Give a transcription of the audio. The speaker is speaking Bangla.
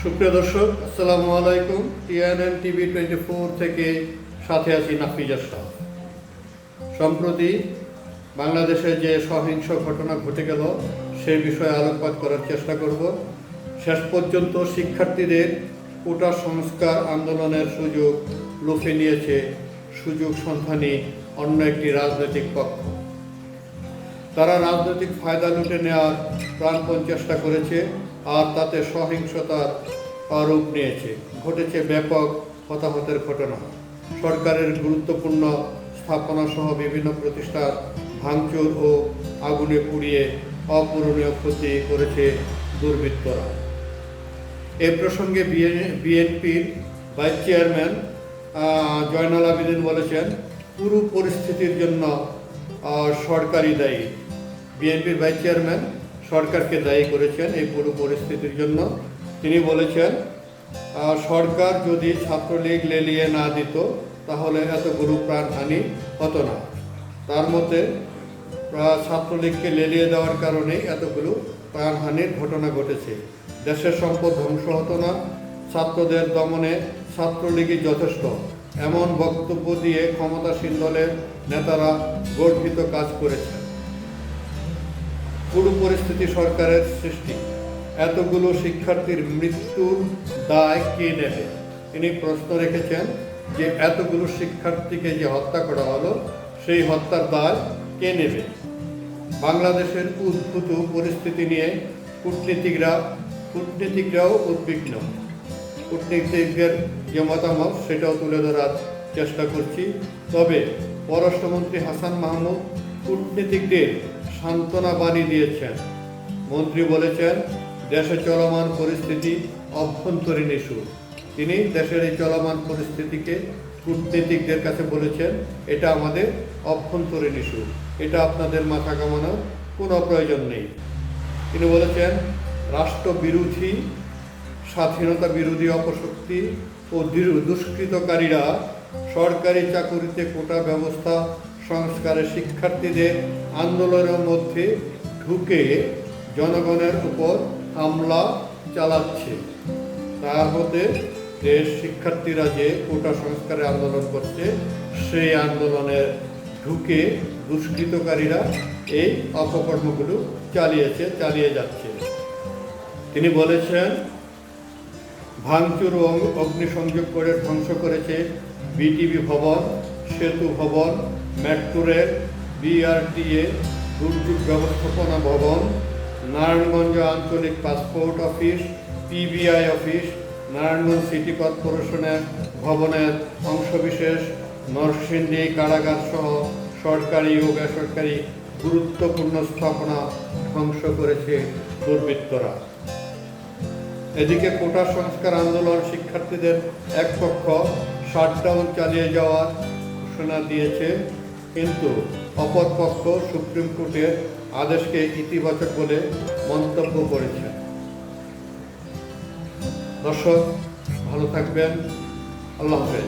সুপ্রিয় দর্শক, আসসালামু আলাইকুম। টিএনএন টিভি 24 থেকে সাথে আছি নাফিজা শাহ। সম্প্রতি বাংলাদেশে যে সহিংস ঘটনা ঘটে গেল সে বিষয়ে আলোকপাত করার চেষ্টা করব। শেষ পর্যন্ত শিক্ষার্থীদের কোটা সংস্কার আন্দোলনের সুযোগ লুফে নিয়েছে সুযোগ সন্ধানী অন্য একটি রাজনৈতিক পক্ষ। তারা রাজনৈতিক ফায়দা লুটে নেওয়ার প্রাণপণ চেষ্টা করেছে, আর তাতে সহিংসতার রূপ নিয়েছে। ঘটেছে ব্যাপক হতাহতের ঘটনা। সরকারের গুরুত্বপূর্ণ স্থাপনা সহ বিভিন্ন প্রতিষ্ঠান ভাঙচুর ও আগুনে পুড়িয়ে অপূরণীয় ক্ষতি করেছে দুর্বৃত্তরা। এ প্রসঙ্গে বিএনপির ভাইস চেয়ারম্যান জয়নাল আবেদিন বলেছেন, পুরো পরিস্থিতির জন্য সরকারই দায়ী। বিএনপির ভাইস চেয়ারম্যান সরকারকে দায়ী করেছেন এই পুরো পরিস্থিতির জন্য। তিনি বলেছেন, সরকার যদি ছাত্রলীগ লেলিয়ে না দিত তাহলে এতগুলো প্রাণহানি হতো না। তার মতে ছাত্রলীগকে লেলিয়ে দেওয়ার কারণেই এতগুলো প্রাণহানির ঘটনা ঘটেছে। দেশের সম্পদ ধ্বংস হতো না। ছাত্রদের দমনে ছাত্রলীগই যথেষ্ট, এমন বক্তব্য দিয়ে ক্ষমতাসীন দলের নেতারা গর্হিত কাজ করেছেন। পুরো পরিস্থিতি সরকারের সৃষ্টি। এতগুলো শিক্ষার্থীর মৃত্যুর দায় কে নেবে? তিনি প্রশ্ন রেখেছেন যে এতগুলো শিক্ষার্থীকে যে হত্যা করা হলো সেই হত্যার দায় কে নেবে? বাংলাদেশের উদ্ভূত পরিস্থিতি নিয়ে কূটনীতিকরাও উদ্বিগ্ন। কূটনীতিকদের যে মতামত সেটাও তুলে ধরার চেষ্টা করছি। তবে পররাষ্ট্রমন্ত্রী হাসান মাহমুদ কূটনীতিকদের সান্ত্বনা বাণী দিয়েছেন। মন্ত্রী বলেছেন, দেশে চলমান পরিস্থিতি অভ্যন্তরীণ ইস্যু। তিনি দেশের এই চলমান পরিস্থিতিকে কূটনীতিকদের কাছে বলেছেন, এটা আমাদের অভ্যন্তরীণ ইস্যু, এটা আপনাদের মাথা কামানোর কোনো প্রয়োজন নেই। তিনি বলেছেন, রাষ্ট্রবিরোধী, স্বাধীনতা বিরোধী অপশক্তি ও দুষ্কৃতকারীরা সরকারি চাকুরিতে কোটা ব্যবস্থা সংস্কারে শিক্ষার্থীদের আন্দোলনের মধ্যে ঢুকে জনগণের উপর হামলা চালাচ্ছে। তার মধ্যে দেশ শিক্ষার্থীরা যে কোটা সংস্কারে আন্দোলন করছে সেই আন্দোলনের ঢুকে দুষ্কৃতকারীরা এই অপকর্মগুলো চালিয়ে যাচ্ছে। তিনি বলেছেন, ভাঙচুর ও অগ্নিসংযোগ করে ধ্বংস করেছে বিটিভি ভবন, সেতু ভবন, মেট্রো রেল, বিআরটিএ, দুর্যোগ ব্যবস্থাপনা ভবন, নারায়ণগঞ্জ আঞ্চলিক passport office, PBI office, Narayanganj city কর্পোরেশনের ভবনের অংশবিশেষ, নরসিংদী কারাগার সহ সরকারি ও বেসরকারি গুরুত্বপূর্ণ স্থাপনা ধ্বংস করেছে দুর্বৃত্তরা। এদিকে কোটা সংস্কার আন্দোলন শিক্ষার্থীদের এক পক্ষ শাটডাউন চালিয়ে যাওয়ার ঘোষণা দিয়েছে, কিন্তু অপর পক্ষ সুপ্রিম কোর্টের আদেশকে ইতিবাচক বলে মন্তব্য করেছে। দর্শক, ভালো থাকবেন। আল্লাহ হাফেজ।